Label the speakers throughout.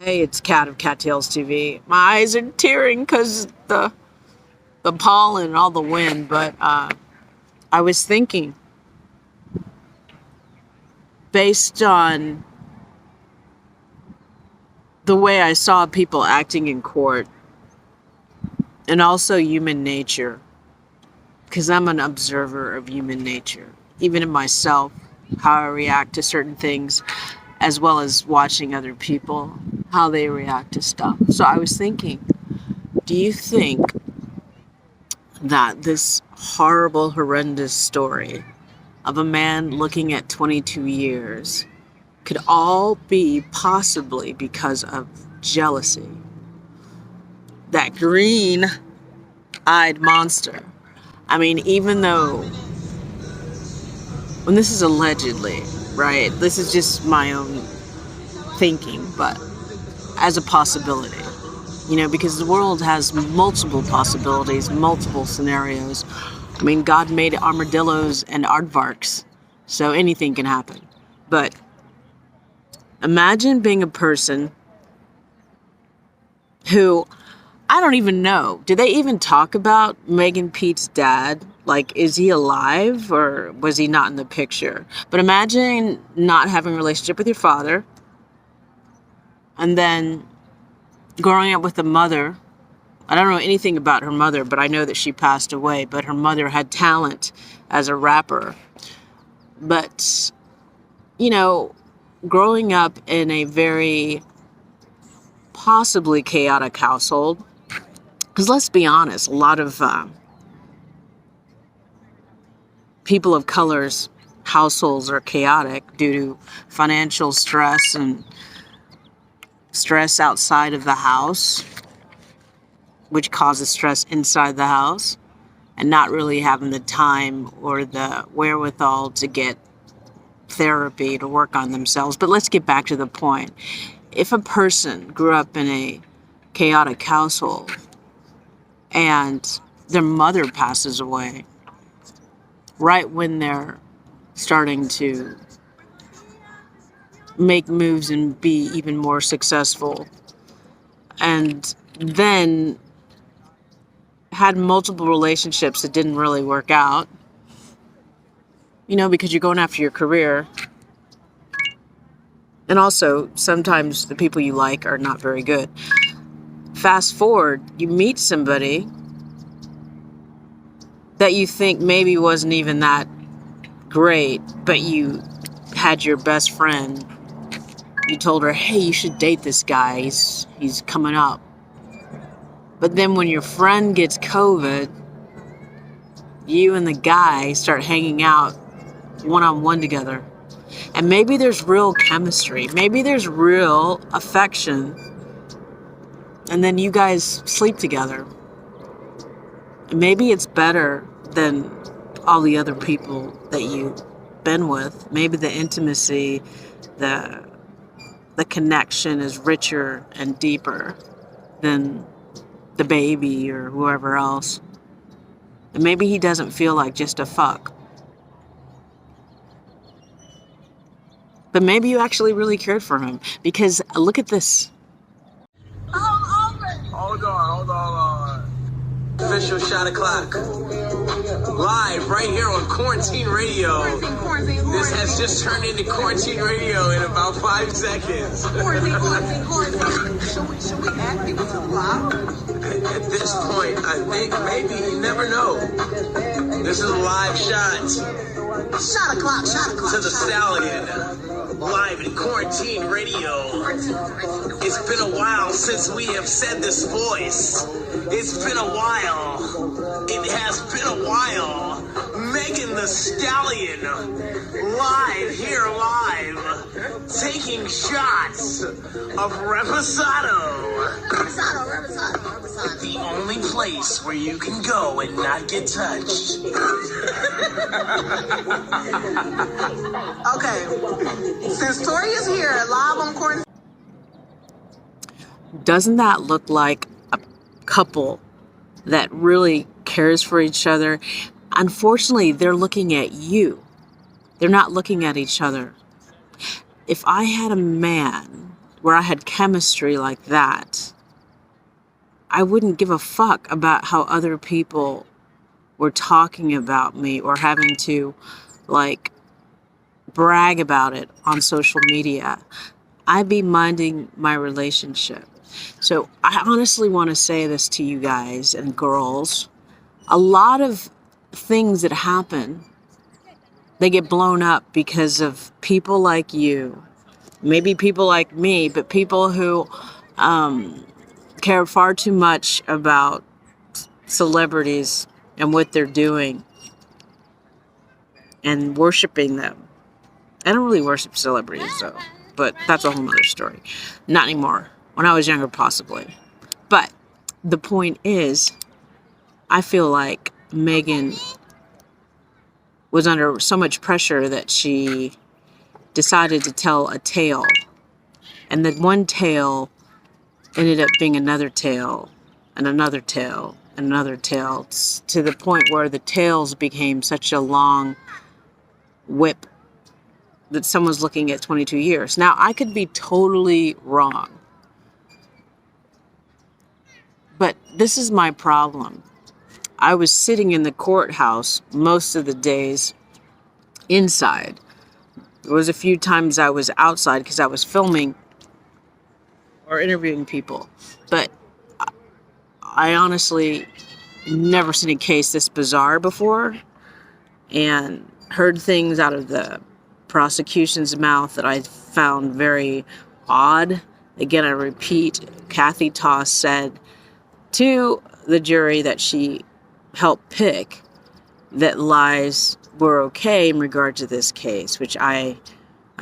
Speaker 1: Hey, it's Cat of Cattails TV. My eyes are tearing because the pollen and all the wind, but I was thinking, based on the way I saw people acting in court, and also human nature, because I'm an observer of human nature, even in myself, how I react to certain things, as well as watching other people, how they react to stuff. So I was thinking, do you think that this horrible, horrendous story of a man looking at 22 years could all be possibly because of jealousy? That green-eyed monster. I mean, even though, when this is allegedly, right? This is just my own thinking, but as a possibility. Because the world has multiple possibilities, multiple scenarios. I mean, God made armadillos and aardvarks, so anything can happen. But imagine being a person who, I don't even know, do they even talk about Megan Pete's dad? Like, is he alive or was he not in the picture? But imagine not having a relationship with your father and then growing up with a mother. I don't know anything about her mother, but I know that she passed away. But her mother had talent as a rapper. But, growing up in a very possibly chaotic household, because let's be honest, a lot of people of color's households are chaotic due to financial stress and stress outside of the house, which causes stress inside the house, and not really having the time or the wherewithal to get therapy to work on themselves. But let's get back to the point. If a person grew up in a chaotic household and their mother passes away right when they're starting to make moves and be even more successful, and then had multiple relationships that didn't really work out, because you're going after your career. And also, sometimes the people you like are not very good. Fast forward, you meet somebody that you think maybe wasn't even that great, but you had your best friend. You told her, hey, you should date this guy. He's coming up. But then when your friend gets COVID, you and the guy start hanging out one-on-one together. And maybe there's real chemistry. Maybe there's real affection. And then you guys sleep together. And maybe it's better than all the other people that you've been with. Maybe the intimacy, the connection is richer and deeper than the baby or whoever else. And maybe he doesn't feel like just a fuck. But maybe you actually really cared for him. Because look at this.
Speaker 2: Hold on. Official shot o'clock. Live right here on Quarantine Radio. This has just turned into Quarantine Radio in about 5 seconds.
Speaker 3: Quarantine. Should we add people to the live?
Speaker 2: At this point, I think maybe you never know. This is a live shot.
Speaker 3: Shot o'clock.
Speaker 2: To the stallion. Live in Quarantine Radio. It's been a while since we have said this voice. It's been a while. It has been a while. Megan the Stallion. Live, taking shots of Reposado. The only place where you can go and not get touched.
Speaker 3: Okay. Since Tory is here, live on Quarantine.
Speaker 1: Doesn't that look like a couple that really cares for each other? Unfortunately, they're looking at you. They're not looking at each other. If I had a man where I had chemistry like that, I wouldn't give a fuck about how other people were talking about me or having to, like, brag about it on social media. I'd be minding my relationship. So I honestly want to say this to you guys and girls. A lot of things that happen, they get blown up because of people like you, maybe people like me, but people who care far too much about celebrities and what they're doing and worshiping them. I don't really worship celebrities, though, but that's a whole nother story. Not anymore. When I was younger, possibly. But the point is, I feel like Megan was under so much pressure that she decided to tell a tale. And that one tale ended up being another tale, and another tale, and another tale, to the point where the tales became such a long whip that someone's looking at 22 years. Now, I could be totally wrong. But this is my problem. I was sitting in the courthouse most of the days inside. There was a few times I was outside because I was filming or interviewing people. But I honestly never seen a case this bizarre before, and heard things out of the prosecution's mouth that I found very odd. Again, I repeat, Kathy Toss said to the jury that she helped pick that lies were okay in regard to this case, which I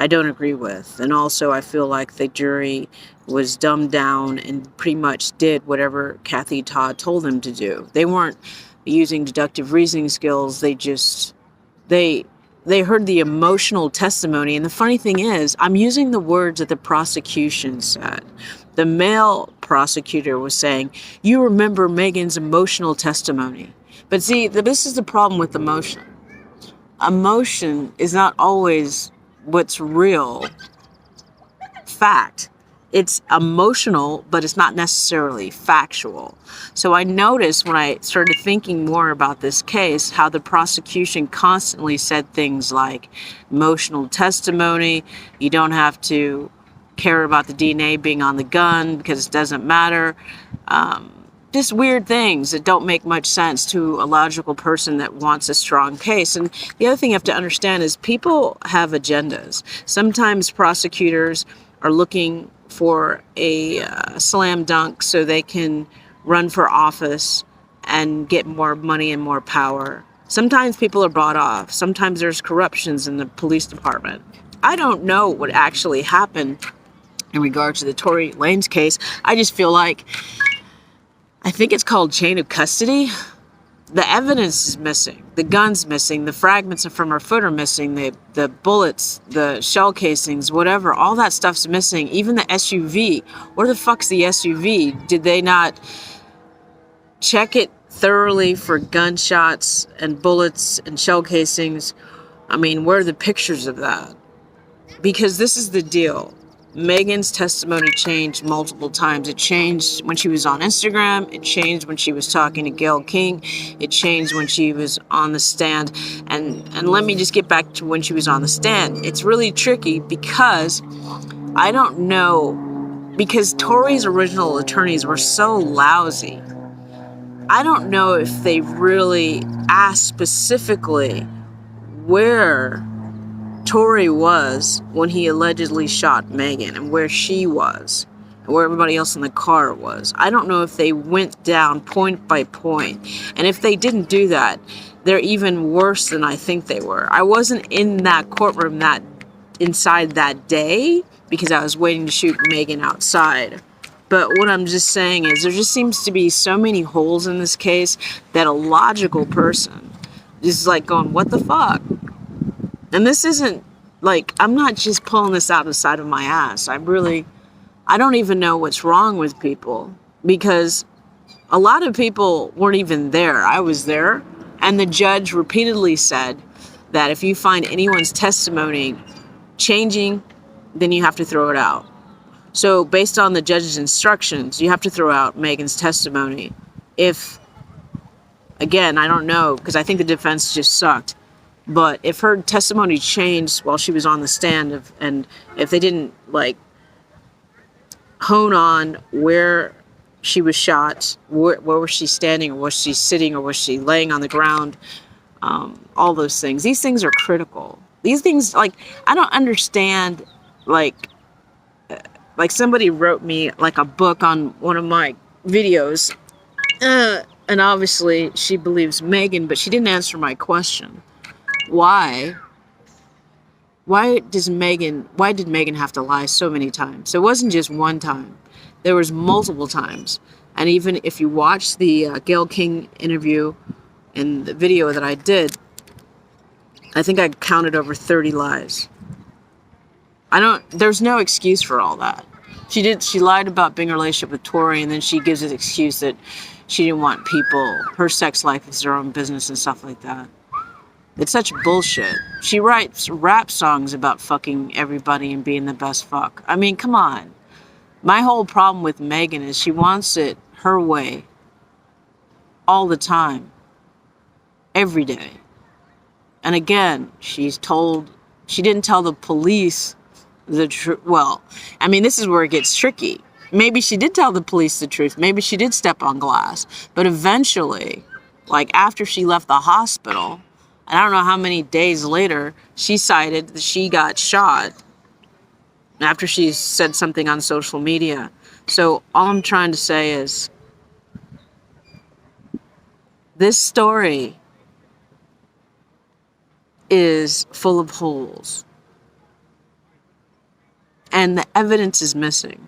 Speaker 1: don't agree with. And also I feel like the jury was dumbed down and pretty much did whatever Kathy Todd told them to do. They weren't using deductive reasoning skills. They heard the emotional testimony. And the funny thing is, I'm using the words that the prosecution said. The male prosecutor was saying, you remember Megan's emotional testimony. But see, this is the problem with emotion. Emotion is not always what's real fact. It's emotional, but it's not necessarily factual. So I noticed when I started thinking more about this case, how the prosecution constantly said things like emotional testimony, you don't have to care about the DNA being on the gun because it doesn't matter. Just weird things that don't make much sense to a logical person that wants a strong case. And the other thing you have to understand is people have agendas. Sometimes prosecutors are looking for a slam dunk so they can run for office and get more money and more power. Sometimes people are bought off. Sometimes there's corruptions in the police department. I don't know what actually happened in regards to the Tory Lanez case. I just feel like, I think it's called chain of custody. The evidence is missing. The gun's missing. The fragments from her foot are missing. The bullets, the shell casings, whatever. All that stuff's missing. Even the SUV. Where the fuck's the SUV? Did they not check it thoroughly for gunshots and bullets and shell casings? I mean, where are the pictures of that? Because this is the deal. Megan's testimony changed multiple times. It changed when she was on Instagram. It changed when she was talking to Gayle King. It changed when she was on the stand. And let me just get back to when she was on the stand. It's really tricky because I don't know, because Tory's original attorneys were so lousy. I don't know if they really asked specifically where Tory was when he allegedly shot Megan and where she was and where everybody else in the car was. I don't know if they went down point by point. And if they didn't do that, they're even worse than I think they were. I wasn't in that courtroom inside that day because I was waiting to shoot Megan outside. But what I'm just saying is there just seems to be so many holes in this case that a logical person is like going, what the fuck? And this isn't like, I'm not just pulling this out of the side of my ass. I don't even know what's wrong with people because a lot of people weren't even there. I was there. And the judge repeatedly said that if you find anyone's testimony changing, then you have to throw it out. So based on the judge's instructions, you have to throw out Megan's testimony. If, again, I don't know, because I think the defense just sucked. But if her testimony changed while she was on the stand, and if they didn't, like, hone on where she was shot, where was she standing, or was she sitting, or was she laying on the ground, all those things. These things are critical. These things, like, I don't understand, like somebody wrote me, like, a book on one of my videos, and obviously she believes Megan, but she didn't answer my question. Why did Megan have to lie so many times? It wasn't just one time. There was multiple times. And even if you watch the Gayle King interview and the video that I did, I think I counted over 30 lies. There's no excuse for all that. She lied about being in a relationship with Tory, and then she gives an excuse that she didn't want her sex life is her own business and stuff like that. It's such bullshit. She writes rap songs about fucking everybody and being the best fuck. I mean, come on. My whole problem with Megan is she wants it her way all the time, every day. And again, she didn't tell the police the truth. Well, I mean, this is where it gets tricky. Maybe she did tell the police the truth. Maybe she did step on glass. But eventually, like after she left the hospital, and I don't know how many days later, she cited that she got shot after she said something on social media. So all I'm trying to say is, this story is full of holes. And the evidence is missing.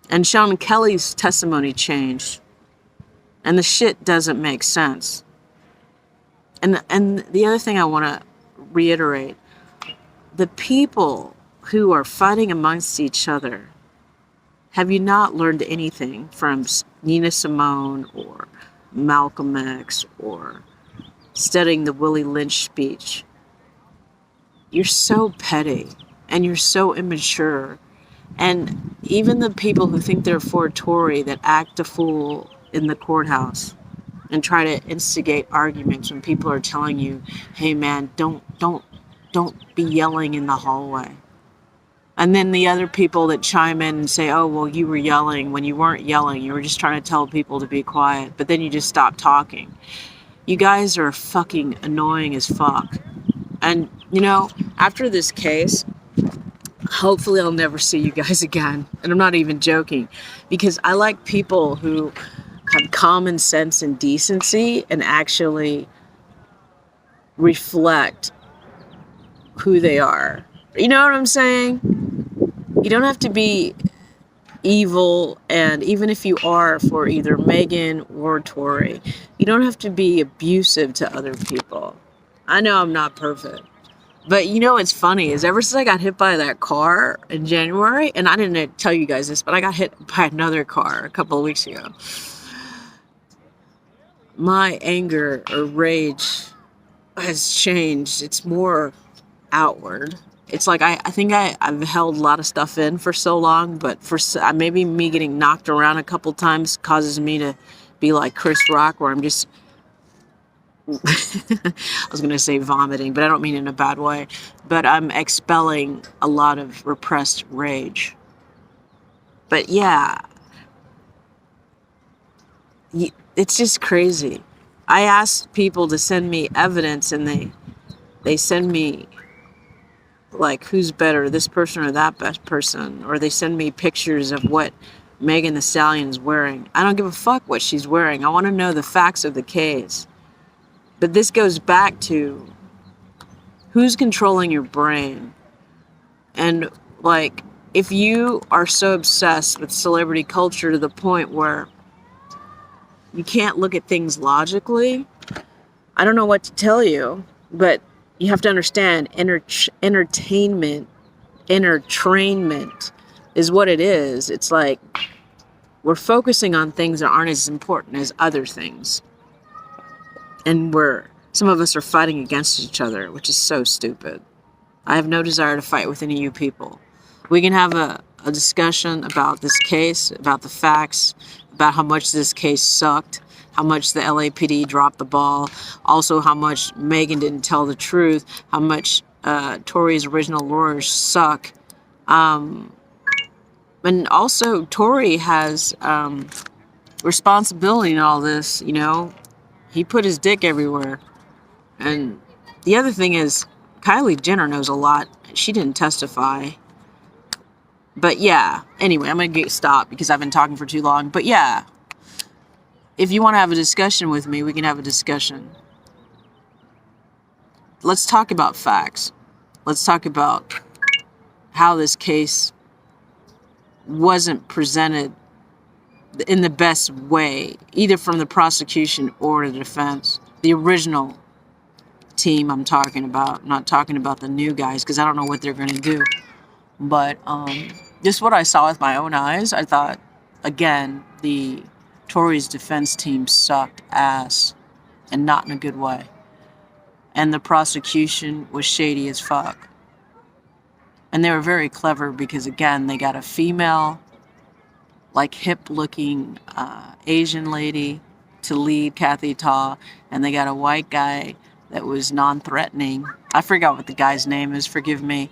Speaker 1: And Sean Kelly's testimony changed. And the shit doesn't make sense. And the other thing I want to reiterate, the people who are fighting amongst each other, have you not learned anything from Nina Simone or Malcolm X or studying the Willie Lynch speech? You're so petty and you're so immature. And even the people who think they're for Tory that act a fool in the courthouse and try to instigate arguments when people are telling you, hey man, don't be yelling in the hallway. And then the other people that chime in and say, oh, well, you were yelling when you weren't yelling. You were just trying to tell people to be quiet, but then you just stopped talking. You guys are fucking annoying as fuck. And, after this case, hopefully I'll never see you guys again. And I'm not even joking, because I like people who have common sense and decency and actually reflect who they are. You know what I'm saying? You don't have to be evil, and even if you are for either Megan or Tory, you don't have to be abusive to other people. I know I'm not perfect. But what's funny is ever since I got hit by that car in January, and I didn't tell you guys this, but I got hit by another car a couple of weeks ago. My anger or rage has changed. It's more outward. It's like I think I've held a lot of stuff in for so long, but for maybe me getting knocked around a couple times causes me to be like Chris Rock, where I'm just I was going to say vomiting, but I don't mean in a bad way, but I'm expelling a lot of repressed rage. But yeah, it's just crazy. I asked people to send me evidence, and they send me like, who's better, this person or that best person, or they send me pictures of what Megan Thee Stallion is wearing. I don't give a fuck what she's wearing. I want to know the facts of the case. But this goes back to who's controlling your brain. And like, if you are so obsessed with celebrity culture to the point where you can't look at things logically, I don't know what to tell you, but you have to understand entertainment is what it is. It's like we're focusing on things that aren't as important as other things. And some of us are fighting against each other, which is so stupid. I have no desire to fight with any of you people. We can have a discussion about this case, about the facts, about how much this case sucked, how much the LAPD dropped the ball, also how much Megan didn't tell the truth, how much Tory's original lawyers suck. And also, Tory has responsibility in all this, you know. He put his dick everywhere. And the other thing is, Kylie Jenner knows a lot. She didn't testify. But yeah, anyway, I'm going to stop because I've been talking for too long. But yeah, if you want to have a discussion with me, we can have a discussion. Let's talk about facts. Let's talk about how this case wasn't presented in the best way, either from the prosecution or the defense. The original team I'm talking about. I'm not talking about the new guys because I don't know what they're going to do. But just what I saw with my own eyes, I thought, again, the Tory's defense team sucked ass, and not in a good way. And the prosecution was shady as fuck. And they were very clever because, again, they got a female, like hip-looking Asian lady to lead Kathy Ta, and they got a white guy that was non-threatening. I forgot what the guy's name is, forgive me,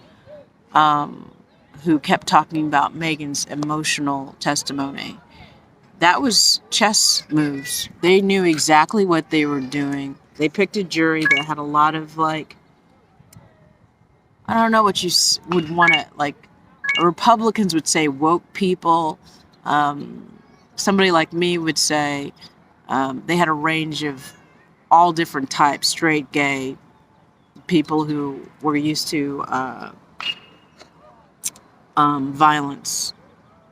Speaker 1: who kept talking about Megan's emotional testimony. That was chess moves. They knew exactly what they were doing. They picked a jury that had a lot of, like, I don't know what you would want to, like, Republicans would say woke people. Somebody like me would say they had a range of all different types, straight, gay, people who were used to violence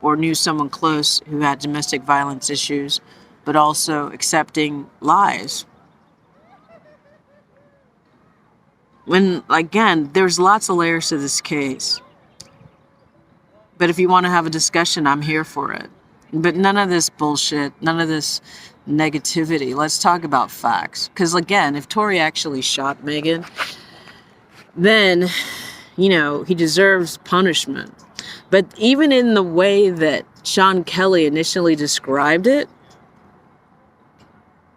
Speaker 1: or knew someone close who had domestic violence issues, but also accepting lies. When, again, there's lots of layers to this case. But if you want to have a discussion, I'm here for it. But none of this bullshit, none of this negativity. Let's talk about facts. Because, again, if Tory actually shot Megan, then, you know, he deserves punishment. But even in the way that Sean Kelly initially described it,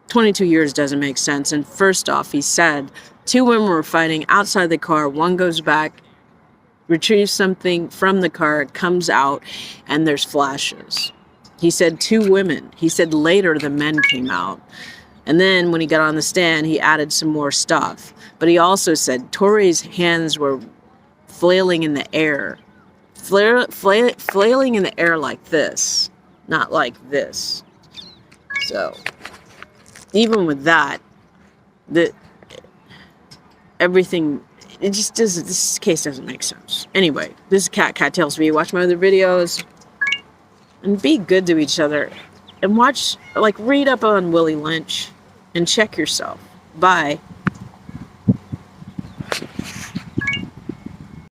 Speaker 1: 22 years doesn't make sense. And first off, he said 2 women were fighting outside the car. One goes back, retrieves something from the car, comes out, and there's flashes. He said 2 women. He said later the men came out. And then when he got on the stand, he added some more stuff. But he also said Tory's hands were flailing in the air. Flailing in the air like this, not like this. So, even with that, everything, it just doesn't, this case doesn't make sense. Anyway, this is Cat Tells Me. Watch my other videos and be good to each other. And watch, like, read up on Willie Lynch and check yourself. Bye.